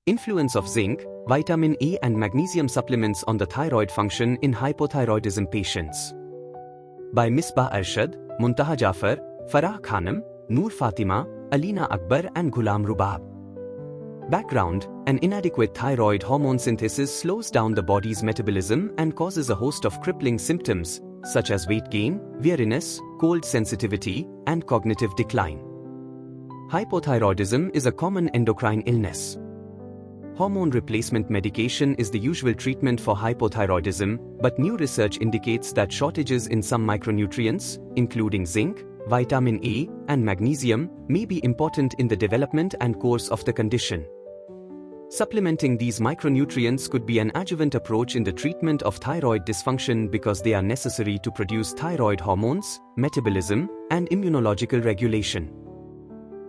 Influence of zinc, vitamin A and magnesium supplements on the thyroid function in hypothyroidism patients. By Misbah Arshad, Muntaha Jafar, Farah Khanam, Noor Fatima, Alina Akbar and Ghulam Rubab. Background: an inadequate thyroid hormone synthesis slows down the body's metabolism and causes a host of crippling symptoms, such as weight gain, weariness, cold sensitivity, and cognitive decline. Hypothyroidism is a common endocrine illness. Hormone replacement medication is the usual treatment for hypothyroidism, but new research indicates that shortages in some micronutrients, including zinc, vitamin A, and magnesium, may be important in the development and course of the condition. Supplementing these micronutrients could be an adjuvant approach in the treatment of thyroid dysfunction because they are necessary to produce thyroid hormones, metabolism, and immunological regulation.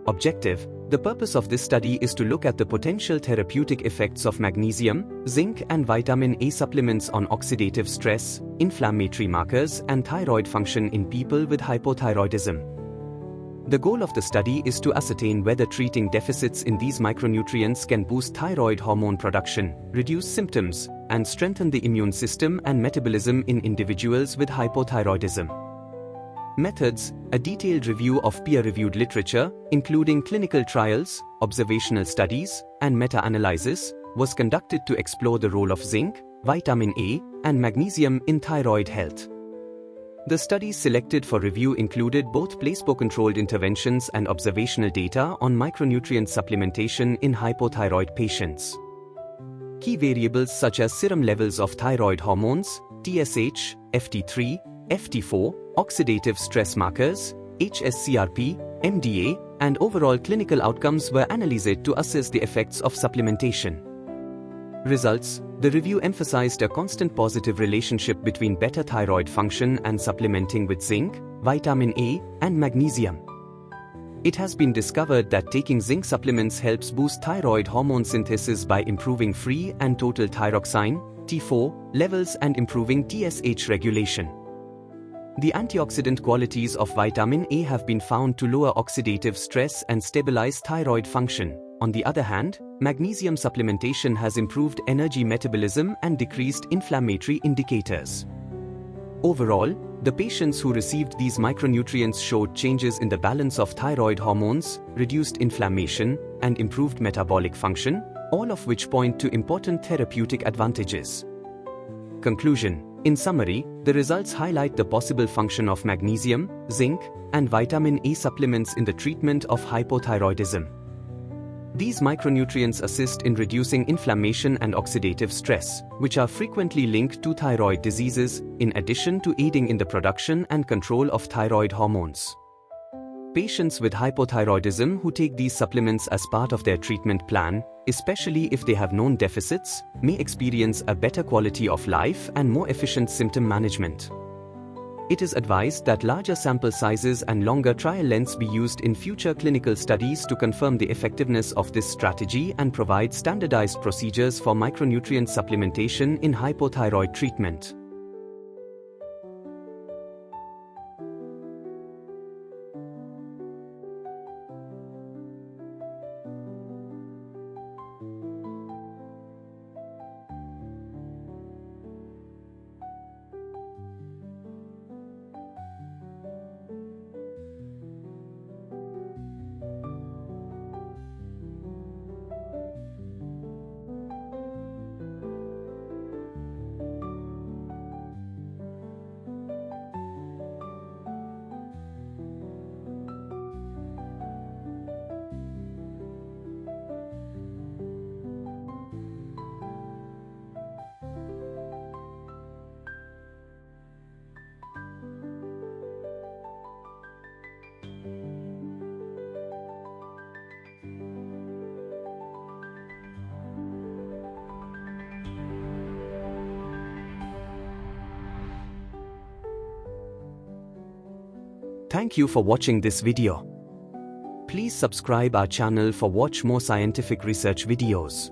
Objective: the purpose of this study is to look at the potential therapeutic effects of magnesium, zinc and vitamin A supplements on oxidative stress, inflammatory markers and thyroid function in people with hypothyroidism. The goal of the study is to ascertain whether treating deficits in these micronutrients can boost thyroid hormone production, reduce symptoms, and strengthen the immune system and metabolism in individuals with hypothyroidism. Methods: a detailed review of peer-reviewed literature, including clinical trials, observational studies, and meta-analysis, was conducted to explore the role of zinc, vitamin A, and magnesium in thyroid health. The studies selected for review included both placebo-controlled interventions and observational data on micronutrient supplementation in hypothyroid patients. Key variables such as serum levels of thyroid hormones, TSH, FT3, FT4, oxidative stress markers, hsCRP, MDA, and overall clinical outcomes were analyzed to assess the effects of supplementation. Results: the review emphasized a constant positive relationship between better thyroid function and supplementing with zinc, vitamin A, and magnesium. It has been discovered that taking zinc supplements helps boost thyroid hormone synthesis by improving free and total thyroxine, T4, levels and improving TSH regulation. The antioxidant qualities of vitamin A have been found to lower oxidative stress and stabilize thyroid function. On the other hand, magnesium supplementation has improved energy metabolism and decreased inflammatory indicators. Overall, the patients who received these micronutrients showed changes in the balance of thyroid hormones, reduced inflammation, and improved metabolic function, all of which point to important therapeutic advantages. Conclusion: in summary, the results highlight the possible function of magnesium, zinc, and vitamin A supplements in the treatment of hypothyroidism. These micronutrients assist in reducing inflammation and oxidative stress, which are frequently linked to thyroid diseases, in addition to aiding in the production and control of thyroid hormones. Patients with hypothyroidism who take these supplements as part of their treatment plan, especially if they have known deficits, may experience a better quality of life and more efficient symptom management. It is advised that larger sample sizes and longer trial lengths be used in future clinical studies to confirm the effectiveness of this strategy and provide standardized procedures for micronutrient supplementation in hypothyroid treatment. Thank you for watching this video. Please subscribe our channel for watch more scientific research videos.